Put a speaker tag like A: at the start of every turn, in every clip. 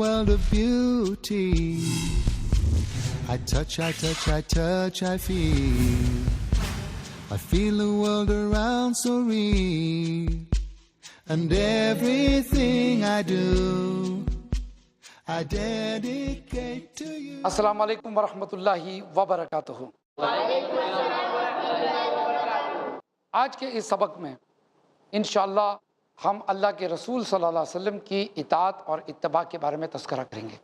A: world of beauty. I touch, I touch, I touch, I feel. I feel the world around so real. And everything I do, I dedicate to you.
B: Assalamu alaikum wa rahmatullahi wa barakatuhu. آج کے اس سبق میں انشاءاللہ ہم اللہ کے رسول صلی اللہ علیہ وسلم کی اطاعت اور اتباع کے بارے میں تذکرہ کریں گے۔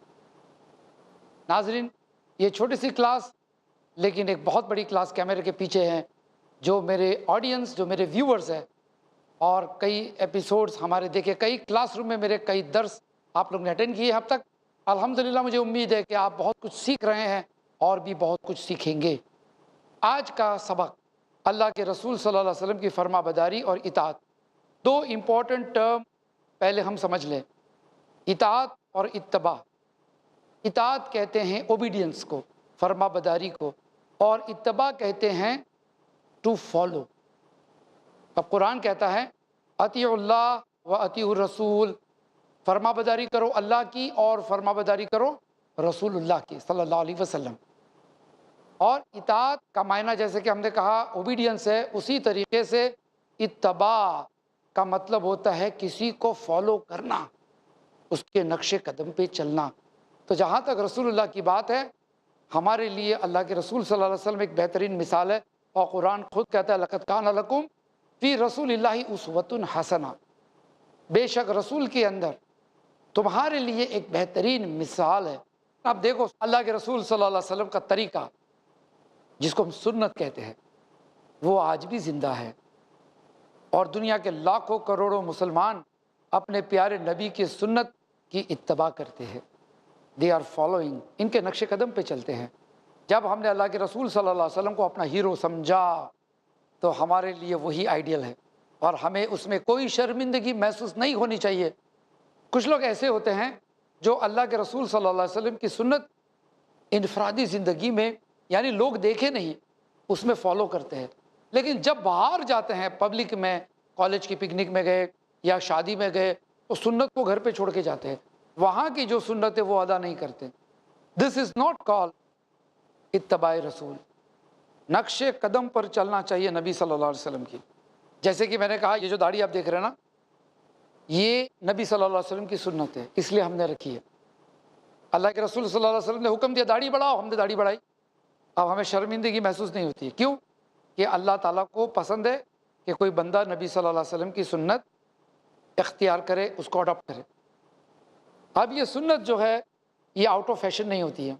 B: ناظرین، یہ چھوٹی سی کلاس لیکن ایک بہت بڑی کلاس کیمرے کے پیچھے ہیں، جو میرے آڈینس، جو میرے ویورز ہیں، اور کئی ایپیسوڈز ہمارے دیکھے، کئی کلاس روم میں میرے کئی درس آپ لوگ نے اٹینڈ کیے اب تک۔ الحمدللہ مجھے امید ہے کہ آپ بہت کچھ سیکھ رہے ہیں اور بھی بہت کچھ سیکھیں گے۔ آج کا سبق اللہ کے رسول صلی اللہ علیہ وسلم کی فرما برداری اور اطاعت، دو امپورٹنٹ ٹرم پہلے ہم سمجھ لیں، اطاعت اور اتباع۔ اطاعت کہتے ہیں اوبیڈینس کو، فرما برداری کو، اور اتباع کہتے ہیں ٹو فالو۔ اب قرآن کہتا ہے اطیعوا اللہ و اطیعوا الرسول، فرما برداری کرو اللہ کی اور فرما برداری کرو رسول اللہ کی صلی اللہ علیہ وسلم۔ اور اطاعت کا معنی جیسے کہ ہم نے کہا اوبیڈینس ہے، اسی طریقے سے اتباع کا مطلب ہوتا ہے کسی کو فالو کرنا، اس کے نقش قدم پہ چلنا۔ تو جہاں تک رسول اللہ کی بات ہے، ہمارے لیے اللہ کے رسول صلی اللہ علیہ وسلم ایک بہترین مثال ہے، اور قرآن خود کہتا ہے لقد کان لکم فی رسول اللہ اسوۃ حسنہ، بے شک رسول کے اندر تمہارے لیے ایک بہترین مثال ہے۔ اب دیکھو اللہ کے رسول صلی اللہ علیہ وسلم کا طریقہ، جس کو ہم سنت کہتے ہیں، وہ آج بھی زندہ ہے، اور دنیا کے لاکھوں کروڑوں مسلمان اپنے پیارے نبی کی سنت کی اتباع کرتے ہیں۔ دے آر فالوئنگ، ان کے نقش قدم پہ چلتے ہیں۔ جب ہم نے اللہ کے رسول صلی اللہ علیہ وسلم کو اپنا ہیرو سمجھا تو ہمارے لیے وہی آئیڈیل ہے، اور ہمیں اس میں کوئی شرمندگی محسوس نہیں ہونی چاہیے۔ کچھ لوگ ایسے ہوتے ہیں جو اللہ کے رسول صلی اللہ علیہ وسلم کی سنت انفرادی زندگی میں، یعنی لوگ دیکھے نہیں، اس میں فالو کرتے ہیں، لیکن جب باہر جاتے ہیں پبلک میں، کالج کی پکنک میں گئے یا شادی میں گئے، تو سنت کو گھر پہ چھوڑ کے جاتے ہیں، وہاں کی جو سنت ہے وہ ادا نہیں کرتے۔ دس از ناٹ کال اتباع رسول۔ نقش قدم پر چلنا چاہیے نبی صلی اللہ علیہ وسلم کی۔ جیسے کہ میں نے کہا، یہ جو داڑھی آپ دیکھ رہے ہیں نا، یہ نبی صلی اللہ علیہ وسلم کی سنت ہے، اس لیے ہم نے رکھی ہے۔ اللہ کے رسول صلی اللہ علیہ وسلم نے حکم دیا داڑھی بڑھاؤ، ہم نے داڑھی بڑھائی۔ اب ہمیں شرمندگی محسوس نہیں ہوتی ہے، کیوں؟ کہ اللہ تعالیٰ کو پسند ہے کہ کوئی بندہ نبی صلی اللہ علیہ وسلم کی سنت اختیار کرے، اس کو اڈاپٹ کرے۔ اب یہ سنت جو ہے یہ آؤٹ آف فیشن نہیں ہوتی ہے۔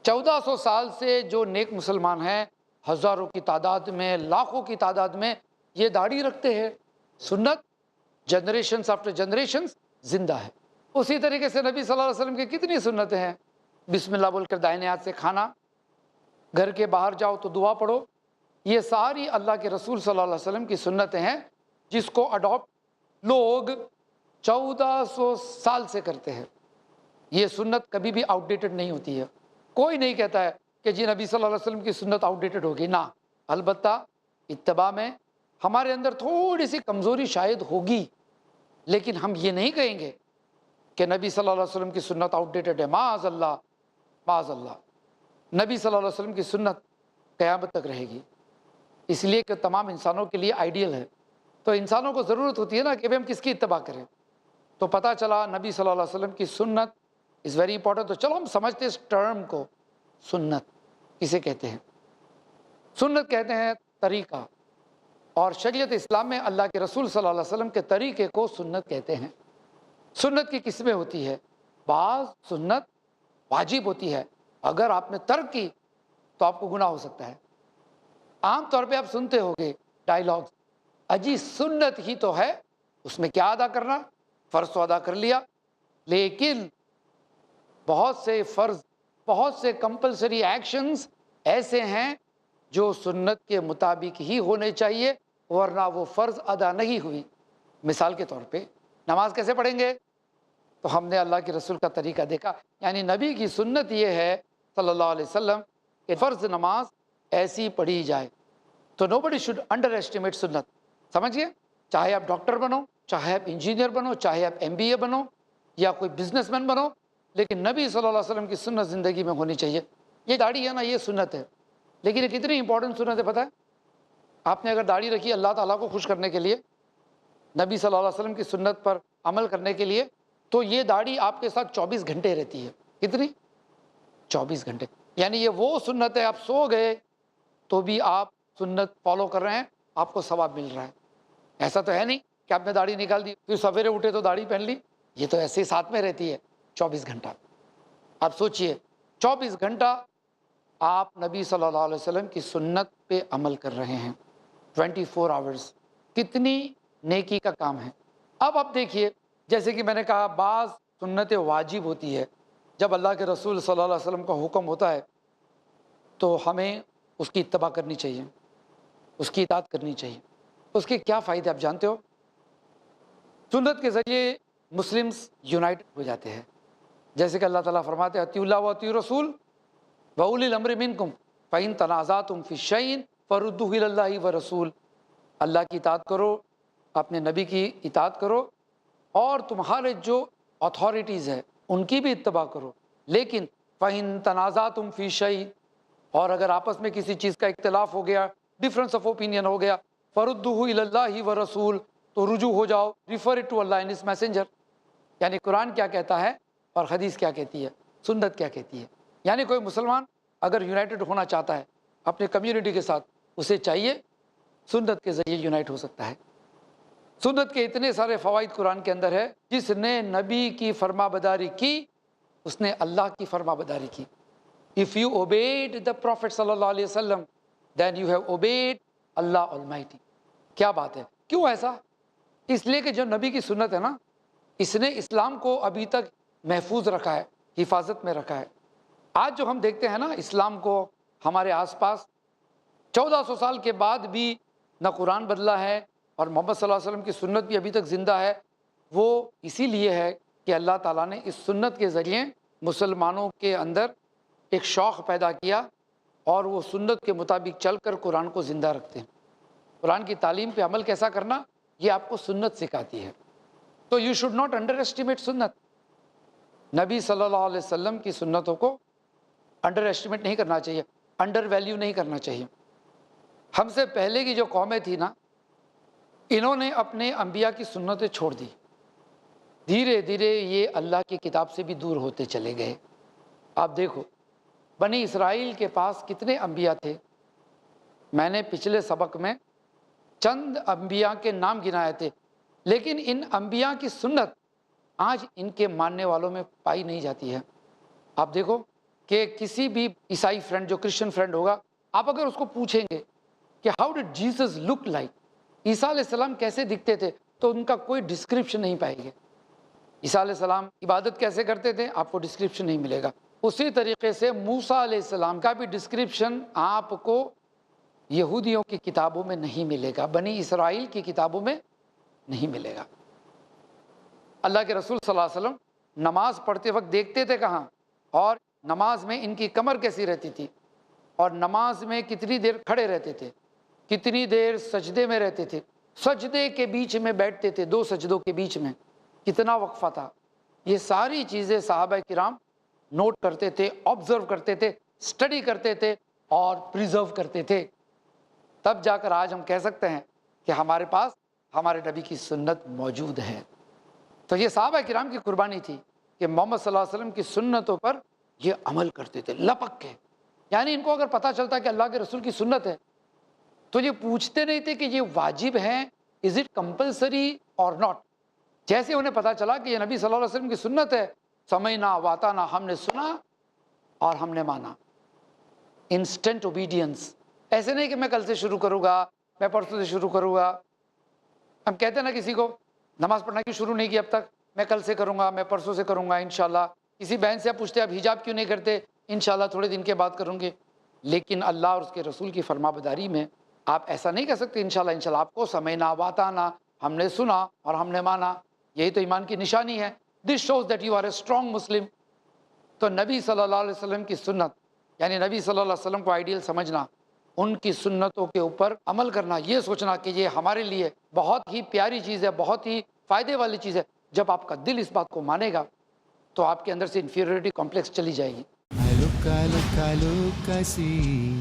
B: 1400 سال سے جو نیک مسلمان ہیں، ہزاروں کی تعداد میں، لاکھوں کی تعداد میں یہ داڑھی رکھتے ہیں۔ سنت جنریشنز آفٹر جنریشنز زندہ ہے۔ اسی طریقے سے نبی صلی اللہ علیہ وسلم کی کتنی سنتیں ہیں۔ بسم اللہ بول کر دائنے ہاتھ سے کھانا، گھر کے باہر جاؤ تو دعا پڑھو، یہ ساری اللہ کے رسول صلی اللہ علیہ وسلم کی سنتیں ہیں، جس کو اڈاپٹ لوگ 1400 سال سے کرتے ہیں۔ یہ سنت کبھی بھی آؤٹ ڈیٹڈ نہیں ہوتی ہے۔ کوئی نہیں کہتا ہے کہ جی نبی صلی اللہ علیہ وسلم کی سنت آؤٹ ڈیٹڈ ہوگی، نہ، البتہ اتباع میں ہمارے اندر تھوڑی سی کمزوری شاید ہوگی، لیکن ہم یہ نہیں کہیں گے کہ نبی صلی اللہ علیہ وسلم کی سنت آؤٹ ڈیٹڈ ہے۔ معاذ اللہ، معاذ اللہ، نبی صلی اللہ علیہ وسلم کی سنت قیامت تک رہے گی، اس لیے کہ تمام انسانوں کے لیے آئیڈیل ہے۔ تو انسانوں کو ضرورت ہوتی ہے نا کہ ہم کس کی اتباع کریں۔ تو پتہ چلا نبی صلی اللہ علیہ وسلم کی سنت از ویری امپورٹنٹ۔ تو چلو ہم سمجھتے اس ٹرم کو، سنت کسے کہتے ہیں؟ سنت کہتے ہیں طریقہ، اور شریعت اسلام میں اللہ کے رسول صلی اللہ علیہ وسلم کے طریقے کو سنت کہتے ہیں۔ سنت کی قسمیں ہوتی ہے، بعض سنت واجب ہوتی ہے، اگر آپ نے ترک کی تو آپ کو گناہ ہو سکتا ہے۔ عام طور پہ آپ سنتے ہوگے ڈائیلاگز، اجی سنت ہی تو ہے، اس میں کیا ادا کرنا، فرض تو ادا کر لیا۔ لیکن بہت سے فرض، بہت سے کمپلسری ایکشنز ایسے ہیں جو سنت کے مطابق ہی ہونے چاہیے، ورنہ وہ فرض ادا نہیں ہوئی۔ مثال کے طور پہ نماز کیسے پڑھیں گے؟ تو ہم نے اللہ کے رسول کا طریقہ دیکھا، یعنی نبی کی سنت یہ ہے صلی اللہ علیہ وسلم کہ فرض نماز ایسی پڑھی جائے۔ تو nobody should underestimate سنت، سمجھ گئے؟ چاہے آپ ڈاکٹر بنو، چاہے آپ انجینئر بنو، چاہے آپ MBA بنو، یا کوئی بزنس مین بنو، لیکن نبی صلی اللہ علیہ وسلم کی سنت زندگی میں ہونی چاہیے۔ یہ داڑھی ہے نا، یہ سنت ہے، لیکن یہ کتنی امپورٹنٹ سنت ہے پتہ ہے؟ آپ نے اگر داڑھی رکھی اللہ تعالیٰ کو خوش کرنے کے لیے، نبی صلی اللہ علیہ وسلم کی سنت پر عمل کرنے کے لیے، تو یہ داڑھی آپ کے ساتھ 24 گھنٹے رہتی ہے۔ کتنی؟ 24 گھنٹے۔ یعنی یہ وہ سنت ہے، آپ سو گئے تو بھی آپ سنت فالو کر رہے ہیں، آپ کو ثواب مل رہا ہے۔ ایسا تو ہے نہیں کہ آپ نے داڑھی نکال دی پھر سویرے اٹھے تو داڑھی پہن لی، یہ تو ایسے ہی ساتھ میں رہتی ہے 24 گھنٹہ۔ آپ سوچئے 24 گھنٹہ آپ نبی صلی اللہ علیہ وسلم کی سنت پہ عمل کر رہے ہیں، 24 آورز، کتنی نیکی کا کام ہے۔ اب آپ دیکھیے، جیسے کہ میں نے کہا بعض سنت واجب ہوتی ہے، جب اللہ کے رسول صلی اللہ علیہ وسلم کا حکم ہوتا ہے تو ہمیں اس کی اتباع کرنی چاہیے، اس کی اطاعت کرنی چاہیے۔ اس کے کیا فائدے آپ جانتے ہو؟ سنت کے ذریعے مسلمز یونائٹڈ ہو جاتے ہیں، جیسے کہ اللہ تعالیٰ فرماتے ہیں اطیعوا اللہ و اطیعوا الرسول وَأُولِي الْأَمْرِ مِنْكُمْ فَإِن تَنَازَعْتُمْ فِي شَيْءٍ فَرُدُّوهُ إِلَى اللَّهِ وَرَسُولِهِ، اللہ کی اطاعت کرو، اپنے نبی کی اطاعت کرو، اور تمہارے جو اتھارٹیز ہیں ان کی بھی اتباع کرو، لیکن فَإِن تَنَازَعْتُمْ فِي شَيْءٍ، اور اگر آپس میں کسی چیز کا اختلاف ہو گیا، ڈفرینس آف اوپینین ہو گیا، فَرُدُّوهُ إِلَى اللَّهِ وَرَسُولِهِ، تو رجوع ہو جاؤ، refer it to Allah and his messenger. یعنی قرآن کیا کہتا ہے اور حدیث کیا کہتی ہے، سنت کیا کہتی ہے۔ یعنی کوئی مسلمان اگر یونائٹڈ ہونا چاہتا ہے اپنے کمیونٹی کے ساتھ، اسے چاہیے سنت کے ذریعے یونائٹ ہو سکتا ہے۔ سنت کے اتنے سارے فوائد قرآن کے اندر ہے، جس نے نبی کی فرما برداری کی اس نے اللہ کی فرما برداری کی۔ If you obeyed the Prophet صلی اللہ علیہ وسلم then you have obeyed Allah Almighty۔ کیا بات ہے، کیوں ایسا؟ اس لیے کہ جو نبی کی سنت ہے نا، اس نے اسلام کو ابھی تک محفوظ رکھا ہے، حفاظت میں رکھا ہے۔ آج جو ہم دیکھتے ہیں نا اسلام کو ہمارے آس پاس، 1400 سال کے بعد بھی نہ قرآن بدلا ہے اور محمد صلی اللہ علیہ وسلم کی سنت بھی ابھی تک زندہ ہے، وہ اسی لیے ہے کہ اللہ تعالیٰ نے اس سنت کے ذریعے مسلمانوں کے اندر ایک شوق پیدا کیا، اور وہ سنت کے مطابق چل کر قرآن کو زندہ رکھتے ہیں۔ قرآن کی تعلیم پہ عمل کیسا کرنا، یہ آپ کو سنت سکھاتی ہے۔ تو you should not under estimate سنت، نبی صلی اللہ علیہ وسلم کی سنتوں کو انڈر ایسٹیمیٹ نہیں کرنا چاہیے، انڈر ویلیو نہیں کرنا چاہیے۔ ہم سے پہلے کی جو قومیں تھیں نا، انہوں نے اپنے انبیاء کی سنتیں چھوڑ دی، دھیرے دھیرے یہ اللہ کی کتاب سے بھی دور ہوتے چلے گئے۔ آپ دیکھو بنی اسرائیل کے پاس کتنے انبیاء تھے، میں نے پچھلے سبق میں چند انبیاء کے نام گنائے تھے، لیکن ان انبیاء کی سنت آج ان کے ماننے والوں میں پائی نہیں جاتی ہے۔ آپ دیکھو کہ کسی بھی عیسائی فرینڈ، جو کرسچن فرینڈ ہوگا، آپ اگر اس کو پوچھیں گے کہ how did Jesus look like, عیسیٰ علیہ السلام کیسے دکھتے تھے، تو ان کا کوئی ڈسکرپشن نہیں پائے گے۔ عیسیٰ علیہ السلام عبادت کیسے کرتے تھے، آپ کو ڈسکرپشن نہیں ملے گا۔ اسی طریقے سے موسیٰ علیہ السلام کا بھی ڈسکرپشن آپ کو یہودیوں کی کتابوں میں نہیں ملے گا، بنی اسرائیل کی کتابوں میں نہیں ملے گا۔ اللہ کے رسول صلی اللہ علیہ وسلم نماز پڑھتے وقت دیکھتے تھے کہاں، اور نماز میں ان کی کمر کیسی رہتی تھی، اور نماز میں کتنی دیر کھڑے رہتے تھے، کتنی دیر سجدے میں رہتے تھے، سجدے کے بیچ میں بیٹھتے تھے، 2 سجدوں کے بیچ میں کتنا وقفہ تھا۔ یہ ساری چیزیں صحابہ کرام نوٹ کرتے تھے، آبزرو کرتے تھے، اسٹڈی کرتے تھے اور پریزرو کرتے تھے۔ تب جا کر آج ہم کہہ سکتے ہیں کہ ہمارے پاس ہمارے نبی کی سنت موجود ہے۔ تو یہ صحابہ کرام کی قربانی تھی کہ محمد صلی اللہ علیہ وسلم کی سنتوں پر یہ عمل کرتے تھے لپک کے۔ یعنی ان کو اگر پتہ چلتا کہ اللہ کے رسول کی سنت ہے تو یہ پوچھتے نہیں تھے کہ یہ واجب ہے، از اٹ کمپلسری اور ناٹ۔ جیسے انہیں پتہ چلا کہ یہ نبی صلی اللہ علیہ وسلم کی سنت ہے، سمعنا واطعنا، ہم نے سنا اور ہم نے مانا۔ انسٹنٹ اوبیڈینس، ایسے نہیں کہ میں کل سے شروع کروں گا، میں پرسوں سے شروع کروں گا۔ ہم کہتے ہیں نا کسی کو نماز پڑھنا کیوں شروع نہیں کی اب تک، میں کل سے کروں گا، میں پرسوں سے کروں گا انشاءاللہ۔ کسی بہن سے آپ پوچھتے آپ حجاب کیوں نہیں کرتے، انشاءاللہ تھوڑے دن کے بعد کروں گے۔ لیکن اللہ اور اس کے رسول کی فرما برداری میں آپ ایسا نہیں کہہ سکتے انشاءاللہ انشاءاللہ۔ آپ کو سمعنا واطعنا، ہم نے سنا اور ہم نے مانا، یہی تو ایمان کی نشانی ہے۔ This shows that you are a strong Muslim. تو نبی صلی اللہ علیہ وسلم کی سنت، یعنی نبی صلی اللہ علیہ وسلم کو آئیڈیل سمجھنا، ان کی سنتوں کے اوپر عمل کرنا، یہ سوچنا کہ یہ ہمارے لیے بہت ہی پیاری چیز ہے، بہت ہی فائدے والی چیز ہے، جب آپ کا دل اس بات کو مانے گا تو آپ کے اندر سے انفیریورٹی کمپلیکس چلی جائے گی.
A: I look, I see.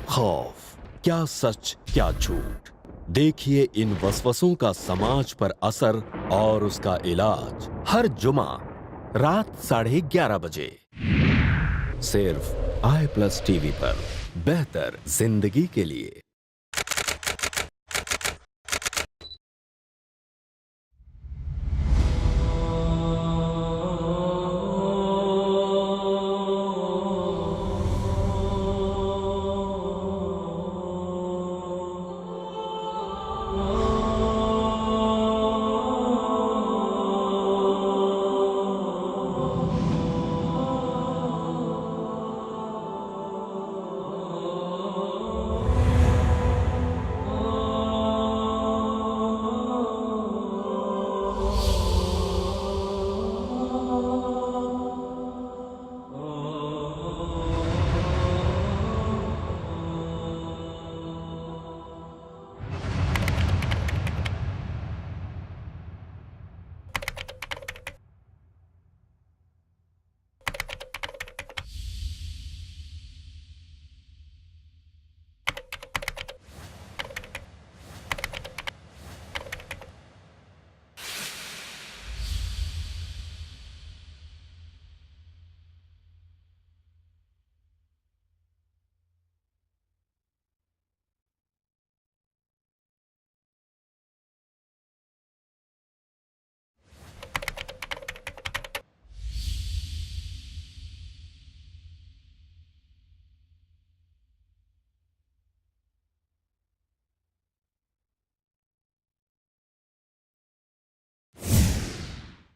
C: خوف، کیا سچ کیا جھوٹ، دیکھیے ان وسوسوں کا سماج پر اثر اور اس کا علاج ہر جمعہ رات 11:30 بجے صرف آئی پلس ٹی وی پر، بہتر زندگی کے لیے.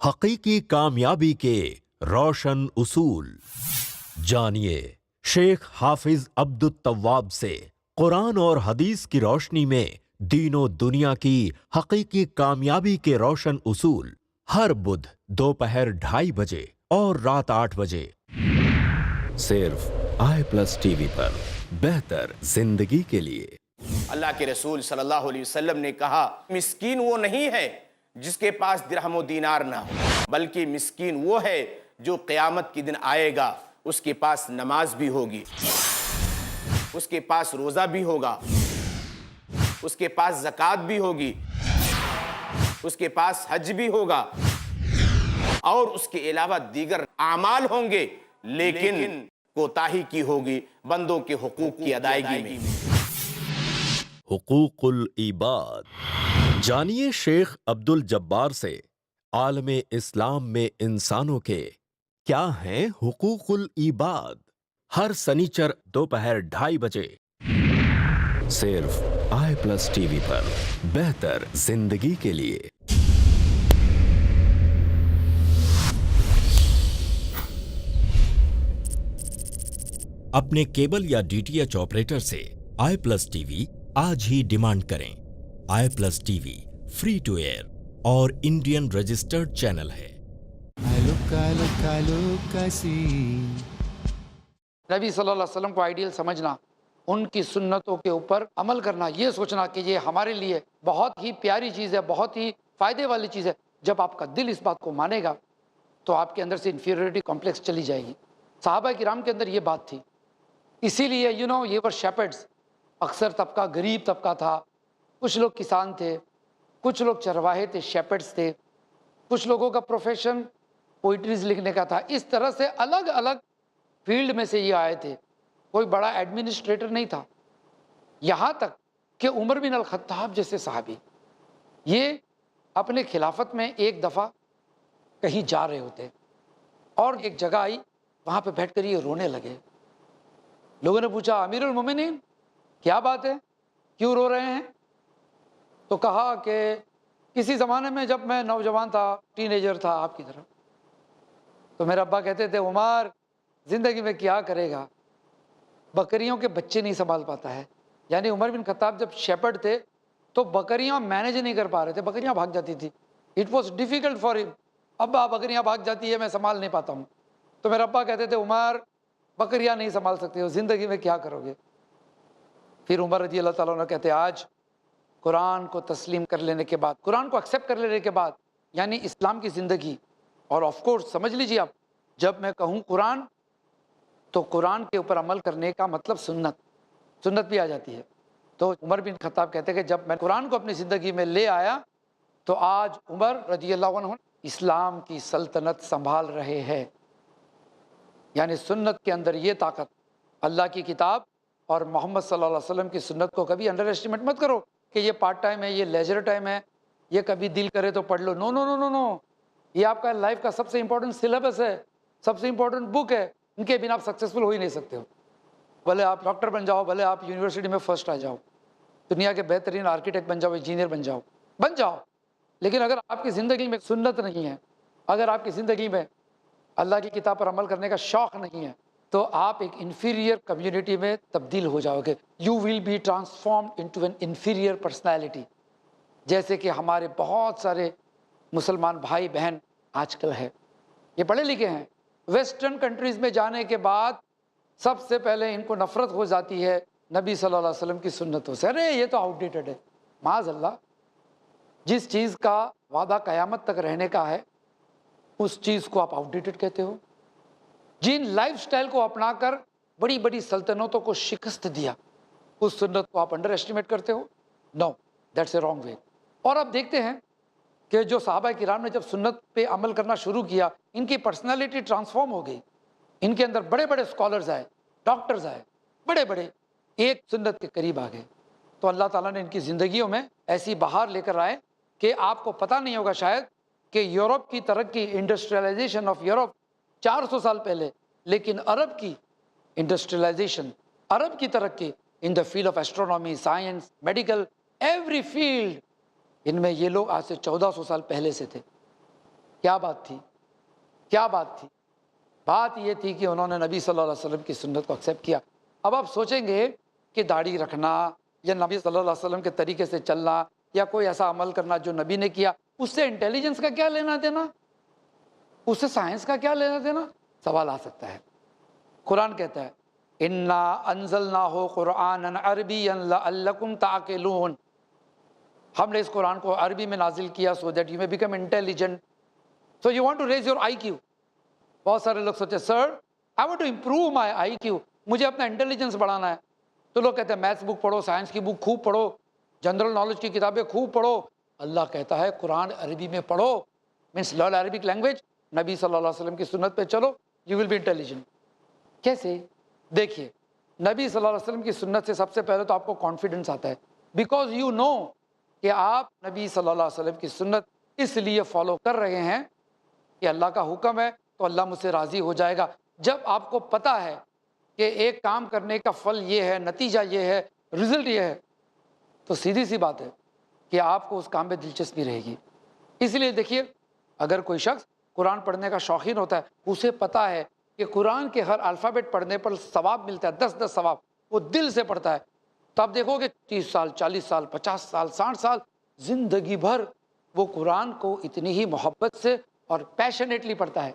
C: حقیقی کامیابی کے روشن اصول جانیے شیخ حافظ عبد التواب سے قرآن اور حدیث کی روشنی میں دین و دنیا کی حقیقی کامیابی کے روشن اصول، ہر بدھ دوپہر 2:30 بجے اور رات 8 بجے صرف آئی پلس ٹی وی پر، بہتر زندگی کے لیے.
D: اللہ کے رسول صلی اللہ علیہ وسلم نے کہا مسکین وہ نہیں ہے جس کے پاس درہم و دینار نہ ہو، بلکہ مسکین وہ ہے جو قیامت کے دن آئے گا، اس کے پاس نماز بھی ہوگی، اس کے پاس روزہ بھی ہوگا، اس کے پاس زکوٰۃ بھی ہوگی، اس کے پاس حج بھی ہوگا، اور اس کے علاوہ دیگر اعمال ہوں گے، لیکن کوتاہی کی ہوگی بندوں کے حقوق کی ادائیگی میں.
C: حقوق العباد جانیے شیخ عبد الجبار سے عالم اسلام میں انسانوں کے کیا ہیں حقوق العباد، ہر سنیچر دوپہر 2:30 بجے صرف آئی پلس ٹی وی پر، بہتر زندگی کے لیے. اپنے کیبل یا ڈی ٹی ایچ آپریٹر سے آئی پلس ٹی وی آج ہی ڈیمانڈ کریں. I plus T V free to air اور انڈین رجسٹرڈ چینل ہے.
A: I look, I see.
B: نبی صلی اللہ علیہ وسلم کو آئیڈیل سمجھنا، ان کی سنتوں کے اوپر عمل کرنا، یہ سوچنا کہ یہ ہمارے لیے بہت ہی پیاری چیز ہے، بہت ہی فائدے والی چیز ہے. جب آپ کا دل اس بات کو مانے گا تو آپ کے اندر سے انفیریورٹی کمپلیکس چلی جائے گی. صحابہ کرام کے اندر یہ بات تھی، اسی لیے یہ ور شیپرڈز. اکثر طبقہ غریب طبقہ تھا، کچھ لوگ کسان تھے، کچھ لوگ چرواہے تھے، شیپرڈز تھے، کچھ لوگوں کا پروفیشن پوئٹریز لکھنے کا تھا. اس طرح سے الگ الگ فیلڈ میں سے یہ آئے تھے. کوئی بڑا ایڈمنسٹریٹر نہیں تھا. یہاں تک کہ عمر بن الخطاب جیسے صحابی، یہ اپنے خلافت میں ایک دفعہ کہیں جا رہے ہوتے اور ایک جگہ آئی، وہاں پہ بیٹھ کر یہ رونے لگے. لوگوں نے پوچھا امیر المومنین کیا بات ہے، کیوں رو رہے ہیں؟ تو کہا کہ کسی زمانے میں جب میں نوجوان تھا، ٹین ایجر تھا آپ کی طرح، تو میرے ابا کہتے تھے عمر زندگی میں کیا کرے گا، بکریوں کے بچے نہیں سنبھال پاتا ہے. یعنی عمر بن خطاب جب شیپرڈ تھے تو بکریاں مینیج نہیں کر پا رہے تھے، بکریاں بھاگ جاتی تھی. اٹ واز ڈیفیکلٹ فار ہم. ابا بکریاں بھاگ جاتی ہے، میں سنبھال نہیں پاتا ہوں. تو میرے ابا کہتے تھے عمر بکریاں نہیں سنبھال سکتے ہو، زندگی میں کیا کرو گے؟ پھر عمر رضی اللہ تعالیٰ عنہ کہتے آج قرآن کو تسلیم کر لینے کے بعد، قرآن کو ایکسیپٹ کر لینے کے بعد، یعنی اسلام کی زندگی، اور آف کورس سمجھ لیجیے آپ، جب میں کہوں قرآن تو قرآن کے اوپر عمل کرنے کا مطلب سنت بھی آ جاتی ہے. تو عمر بن خطاب کہتے ہیں کہ جب میں قرآن کو اپنی زندگی میں لے آیا تو آج عمر رضی اللہ عنہ اسلام کی سلطنت سنبھال رہے ہیں. یعنی سنت کے اندر یہ طاقت، اللہ کی کتاب اور محمد صلی اللہ علیہ وسلم کی سنت کو کبھی انڈر ایسٹیمیٹ مت کرو کہ یہ پارٹ ٹائم ہے، یہ لیجر ٹائم ہے، یہ کبھی دل کرے تو پڑھ لو. نو نو نو نو نو، یہ آپ کا لائف کا سب سے امپورٹنٹ سلیبس ہے، سب سے امپورٹنٹ بک ہے. ان کے بنا آپ سکسیزفل ہو ہی نہیں سکتے ہو. بھلے آپ ڈاکٹر بن جاؤ، بھلے آپ یونیورسٹی میں فرسٹ آ جاؤ، دنیا کے بہترین آرکیٹیکٹ بن جاؤ، انجینئر بن جاؤ، لیکن اگر آپ کی زندگی میں سنت نہیں ہے، اگر آپ کی زندگی میں اللہ کی کتاب پر عمل کرنے کا شوق نہیں ہے، تو آپ ایک انفیریئر کمیونٹی میں تبدیل ہو جاؤ گے. You will be transformed into an inferior personality. جیسے کہ ہمارے بہت سارے مسلمان بھائی بہن آج کل ہے، یہ پڑھے لکھے ہیں، ویسٹرن کنٹریز میں جانے کے بعد سب سے پہلے ان کو نفرت ہو جاتی ہے نبی صلی اللہ علیہ وسلم کی سنتوں سے. ارے یہ تو آؤٹ ڈیٹڈ ہے. معاذ اللہ، جس چیز کا وعدہ قیامت تک رہنے کا ہے اس چیز کو آپ آؤٹ ڈیٹڈ کہتے ہو. جن لائف سٹائل کو اپنا کر بڑی بڑی سلطنتوں کو شکست دیا، اس سنت کو آپ انڈر ایسٹیمیٹ کرتے ہو. نو، دیٹس اے رانگ وے. اور اب دیکھتے ہیں کہ جو صحابہ کرام نے جب سنت پہ عمل کرنا شروع کیا، ان کی پرسنالٹی ٹرانسفارم ہو گئی. ان کے اندر بڑے بڑے اسکالرز آئے، ڈاکٹرز آئے، بڑے بڑے ایک سنت کے قریب آ گئے. تو اللہ تعالیٰ نے ان کی زندگیوں میں ایسی بہار لے کر آئے کہ آپ کو پتہ نہیں ہوگا شاید کہ یورپ کی ترقی، انڈسٹریلائزیشن آف یورپ 400 سال پہلے، لیکن عرب کی انڈسٹریلائزیشن، عرب کی ترقی in the field of astronomy, science, medical, every field, ان میں یہ لوگ آج سے 1400 سال پہلے سے تھے. کیا بات تھی، کیا بات تھی؟ بات یہ تھی کہ انہوں نے نبی صلی اللہ علیہ وسلم کی سنت کو ایکسیپٹ کیا. اب آپ سوچیں گے کہ داڑھی رکھنا یا نبی صلی اللہ علیہ وسلم کے طریقے سے چلنا یا کوئی ایسا عمل کرنا جو نبی نے کیا، اس سے انٹیلیجنس کا کیا لینا دینا، اس سے سائنس کا کیا لینا دینا؟ سوال آ سکتا ہے. قرآن کہتا ہے انا انزلناہ قرآنا عربیا لعلکم تعقلون، ہم نے اس قرآن کو عربی میں نازل کیا so that you may become intelligent. So you want to raise your I Q. بہت سارے لوگ سوچے sir I want to improve my I Q, مجھے اپنا انٹیلیجنس بڑھانا ہے. تو لوگ کہتے ہیں میتھس بک پڑھو، سائنس کی بک خوب پڑھو، جنرل نالج کی کتابیں خوب پڑھو. اللہ کہتا ہے قرآن عربی میں پڑھو، مینس لرن عربک لینگویج، نبی صلی اللہ علیہ وسلم کی سنت پہ چلو، یو ول بی انٹیلیجنٹ. کیسے؟ دیکھیے، نبی صلی اللہ علیہ وسلم کی سنت سے سب سے پہلے تو آپ کو کانفیڈنس آتا ہے، بیکاز یو نو کہ آپ نبی صلی اللہ علیہ وسلم کی سنت اس لیے فالو کر رہے ہیں کہ اللہ کا حکم ہے تو اللہ مجھ سے راضی ہو جائے گا. جب آپ کو پتہ ہے کہ ایک کام کرنے کا پھل یہ ہے، نتیجہ یہ ہے، رزلٹ یہ ہے، تو سیدھی سی بات ہے کہ آپ کو اس کام میں دلچسپی رہے گی. اس لیے دیکھیے، اگر کوئی شخص قرآن پڑھنے کا شوقین ہوتا ہے، اسے پتہ ہے کہ قرآن کے ہر الفابیٹ پڑھنے پر ثواب ملتا ہے، 10 ثواب، وہ دل سے پڑھتا ہے. تو آپ دیکھو گے 30 سال، 40 سال، 50 سال، 60 سال، زندگی بھر وہ قرآن کو اتنی ہی محبت سے اور پیشنیٹلی پڑھتا ہے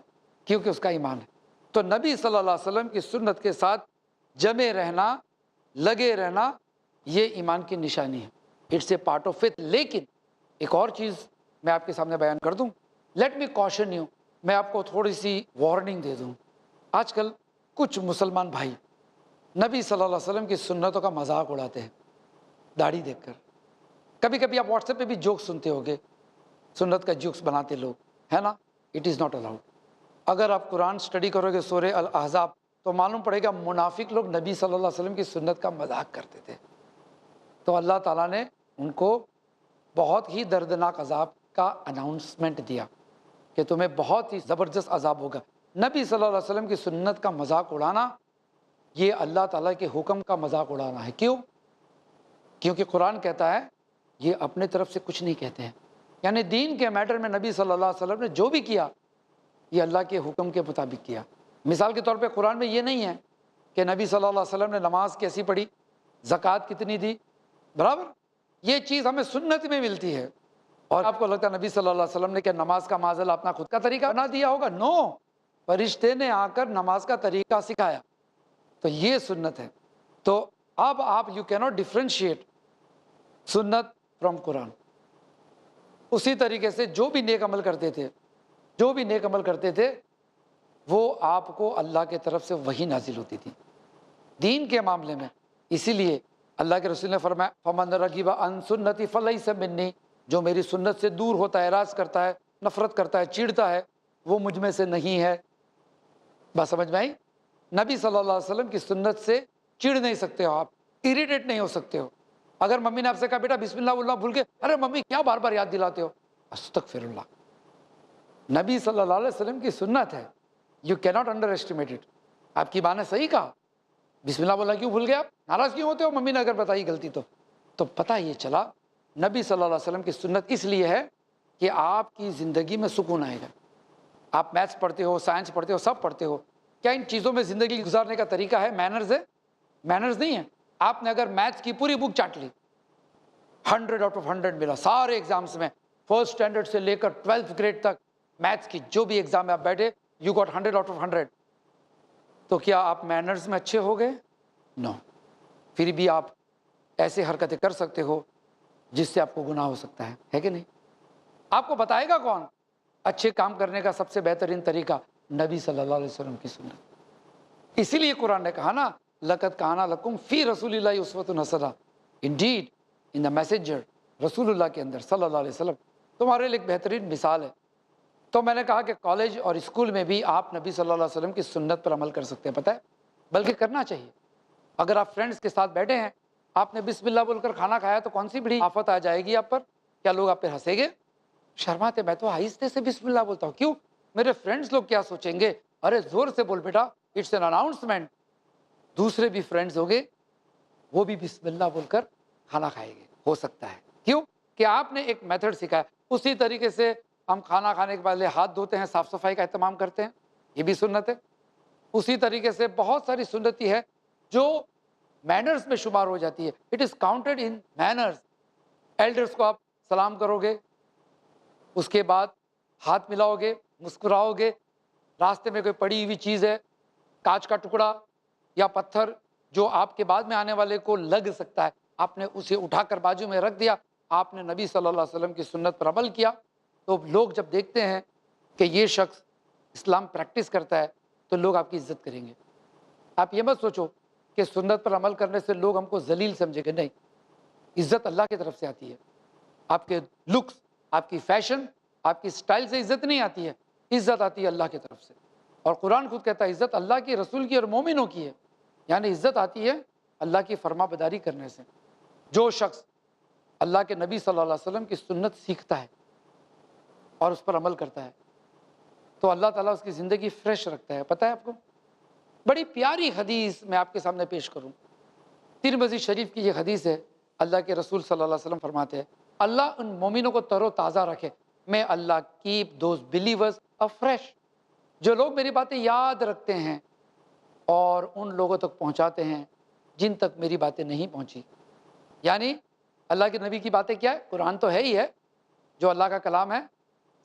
B: کیونکہ اس کا ایمان ہے. تو نبی صلی اللہ علیہ وسلم کی سنت کے ساتھ جمے رہنا، لگے رہنا، یہ ایمان کی نشانی ہے. It's a part of faith. لیکن ایک اور چیز میں آپ کے سامنے بیان کر دوں، لیٹ می کوشن یو، میں آپ کو تھوڑی سی وارننگ دے دوں. آج کل کچھ مسلمان بھائی نبی صلی اللہ علیہ وسلم کی سنتوں کا مذاق اڑاتے ہیں داڑھی دیکھ کر. کبھی کبھی آپ واٹس ایپ پہ بھی جوکس سنتے ہوگے، سنت کا جوکس بناتے لوگ، ہے نا؟ It is not allowed. اگر آپ قرآن سٹڈی کرو گے سورہ الاحزاب تو معلوم پڑے گا منافق لوگ نبی صلی اللہ علیہ وسلم کی سنت کا مذاق کرتے تھے. تو اللہ تعالیٰ نے ان کو بہت ہی دردناک عذاب کا اناؤنسمنٹ دیا کہ تمہیں بہت ہی زبردست عذاب ہوگا. نبی صلی اللہ علیہ وسلم کی سنت کا مذاق اڑانا یہ اللہ تعالیٰ کے حکم کا مذاق اڑانا ہے. کیوں؟ کیونکہ قرآن کہتا ہے یہ اپنے طرف سے کچھ نہیں کہتے ہیں، یعنی دین کے میٹر میں نبی صلی اللہ علیہ وسلم نے جو بھی کیا یہ اللہ کے حکم کے مطابق کیا. مثال کے طور پہ قرآن میں یہ نہیں ہے کہ نبی صلی اللہ علیہ وسلم نے نماز کیسی پڑھی، زکوٰۃ کتنی دی، برابر. یہ چیز ہمیں سنت میں ملتی ہے. اور آپ کو لگتا ہے نبی صلی اللہ علیہ وسلم نے کیا نماز کا معاذ اپنا خود کا طریقہ بنا دیا ہوگا؟ نو، فرشتے نے آ کر نماز کا طریقہ سکھایا. تو یہ سنت ہے. تو اب آپ یو کینٹ ڈفرینشیٹ سنت فرام قرآن. اسی طریقے سے جو بھی نیک عمل کرتے تھے وہ آپ کو اللہ کے طرف سے وحی نازل ہوتی تھی دین کے معاملے میں. اسی لیے اللہ کے رسول نے فرمایا فمن رغب عن سنتی فلیس منی، جو میری سنت سے دور ہوتا ہے، اعراض کرتا ہے، نفرت کرتا ہے، چیڑتا ہے، وہ مجھ میں سے نہیں ہے. بات سمجھ میں آئی؟ نبی صلی اللہ علیہ وسلم کی سنت سے چڑ نہیں سکتے ہو آپ، اریٹیٹ نہیں ہو سکتے ہو. اگر ممی نے آپ سے کہا بیٹا بسم اللہ بولنا بھول کے، ارے ممی کیا بار بار یاد دلاتے ہو، استغفر اللہ. نبی صلی اللہ علیہ وسلم کی سنت ہے، یو کیناٹ انڈر ایسٹیمیٹ اٹ. آپ کی ماں نے صحیح کہا، بسم اللہ بولنا کیوں بھول گئے آپ؟ ناراض کیوں ہوتے ہو ممی نے اگر بتائی غلطی تو پتہ یہ چلا نبی صلی اللہ علیہ وسلم کی سنت اس لیے ہے کہ آپ کی زندگی میں سکون آئے گا. آپ میتھس پڑھتے ہو، سائنس پڑھتے ہو، سب پڑھتے ہو، کیا ان چیزوں میں زندگی گزارنے کا طریقہ ہے؟ مینرز ہے؟ مینرز نہیں ہے. آپ نے اگر میتھس کی پوری بک چاٹ لی، 100 آؤٹ آف 100 ملا سارے ایگزامس میں، فرسٹ اسٹینڈرڈ سے لے کر 12th گریڈ تک میتھس کی جو بھی ایگزام میں آپ بیٹھے، یو گاٹ 100 آؤٹ آف 100، تو کیا آپ مینرز میں اچھے ہو گئے؟ نو. پھر بھی آپ ایسے حرکتیں کر سکتے ہو جس سے آپ کو گناہ ہو سکتا ہے کہ نہیں؟ آپ کو بتائے گا کون اچھے کام کرنے کا سب سے بہترین طریقہ؟ نبی صلی اللہ علیہ وسلم کی سنت. اسی لیے قرآن نے کہا نا لقد کان لکم فی رسول اللہ اسوۃ حسنہ، انڈیڈ ان دا میسنجر رسول اللہ کے اندر صلی اللہ علیہ وسلم تمہارے لیے ایک بہترین مثال ہے. تو میں نے کہا کہ کالج اور اسکول میں بھی آپ نبی صلی اللہ علیہ وسلم کی سنت پر عمل کر سکتے ہیں. پتہ ہے، بلکہ کرنا چاہیے. اگر آپ فرینڈس کے ساتھ بیٹھے ہیں، آپ نے بسم اللہ بول کر کھانا کھایا تو کون سی بڑی آفت آ جائے گی آپ پر؟ کیا لوگ آپ پہ ہنسیں گے؟ شرماتے. میں تو آہستہ سے بسم اللہ بولتا ہوں. کیوں؟ میرے فرینڈس لوگ کیا سوچیں گے؟ ارے زور سے بول بیٹا، اٹس این اناؤنسمنٹ. دوسرے بھی فرینڈس ہوگے، وہ بھی بسم اللہ بول کر کھانا کھائیں گے. ہو سکتا ہے. کیوں؟ کہ آپ نے ایک میتھڈ سکھایا. اسی طریقے سے ہم کھانا کھانے کے بعد ہاتھ دھوتے ہیں، صاف صفائی کا اہتمام کرتے ہیں، یہ بھی سنت ہے. اسی طریقے سے بہت ساری سنتی ہے جو مینرز میں شمار ہو جاتی ہے. It is counted in manners. Elders کو آپ سلام کرو گے، اس کے بعد ہاتھ ملاؤ گے، مسکراؤ گے. راستے میں کوئی پڑی ہوئی چیز ہے، کانچ کا ٹکڑا یا پتھر جو آپ کے بعد میں آنے والے کو لگ سکتا ہے، آپ نے اسے اٹھا کر بازو میں رکھ دیا. آپ نے نبی صلی اللہ علیہ وسلم کی سنت پر عمل کیا. تو لوگ جب دیکھتے ہیں کہ یہ شخص اسلام پریکٹس کرتا ہے تو لوگ آپ کی عزت کریں گے. آپ یہ مت سوچو کہ سنت پر عمل کرنے سے لوگ ہم کو ذلیل سمجھیں گے. نہیں، عزت اللہ کی طرف سے آتی ہے. آپ کے لکس، آپ کی فیشن، آپ کی سٹائل سے عزت نہیں آتی ہے، عزت آتی ہے اللہ کی طرف سے. اور قرآن خود کہتا ہے عزت اللہ کی، رسول کی اور مومنوں کی ہے. یعنی عزت آتی ہے اللہ کی فرما بداری کرنے سے. جو شخص اللہ کے نبی صلی اللہ علیہ وسلم کی سنت سیکھتا ہے اور اس پر عمل کرتا ہے تو اللہ تعالیٰ اس کی زندگی فریش رکھتا ہے. پتہ ہے آپ کو، بڑی پیاری حدیث میں آپ کے سامنے پیش کروں. ترمذی شریف کی یہ حدیث ہے. اللہ کے رسول صلی اللہ علیہ وسلم فرماتے ہیں اللہ ان مومنوں کو تر و تازہ رکھے. میں اللہ کیپ دوز بلیورز افریش. جو لوگ میری باتیں یاد رکھتے ہیں اور ان لوگوں تک پہنچاتے ہیں جن تک میری باتیں نہیں پہنچی. یعنی اللہ کے نبی کی باتیں کیا ہے؟ قرآن تو ہے ہی ہے جو اللہ کا کلام ہے،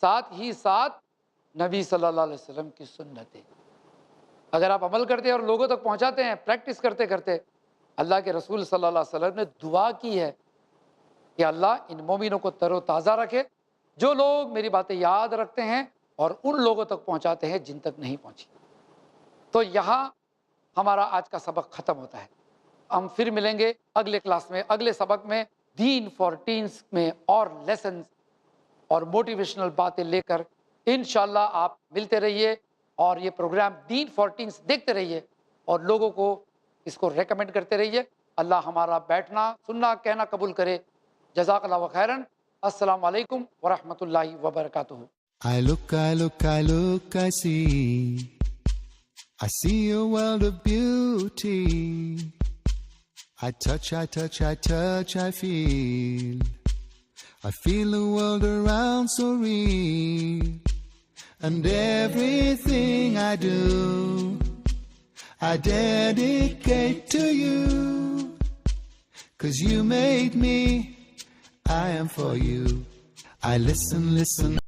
B: ساتھ ہی ساتھ نبی صلی اللہ علیہ وسلم کی سنتیں. اگر آپ عمل کرتے ہیں اور لوگوں تک پہنچاتے ہیں، پریکٹس کرتے کرتے، اللہ کے رسول صلی اللہ علیہ وسلم نے دعا کی ہے کہ اللہ ان مومنوں کو تر و تازہ رکھے جو لوگ میری باتیں یاد رکھتے ہیں اور ان لوگوں تک پہنچاتے ہیں جن تک نہیں پہنچی. تو یہاں ہمارا آج کا سبق ختم ہوتا ہے. ہم پھر ملیں گے اگلے کلاس میں، اگلے سبق میں دین فار ٹینز میں اور لیسنز اور موٹیویشنل باتیں لے کر. انشاءاللہ آپ ملتے رہیے اور یہ پروگرام دین فار ٹینز دیکھتے رہیے اور لوگوں کو اس کو ریکمینڈ کرتے رہیے. اللہ ہمارا بیٹھنا سننا کہنا قبول کرے. جزاک اللہ خیرن. السلام علیکم ورحمۃ اللہ وبرکاتہ.
A: I look, I see. I see a world of beauty. I touch, I feel. I feel the world around so real. And everything I do, I dedicate to you. 'Cause you made me, I am for you. I listen, listen.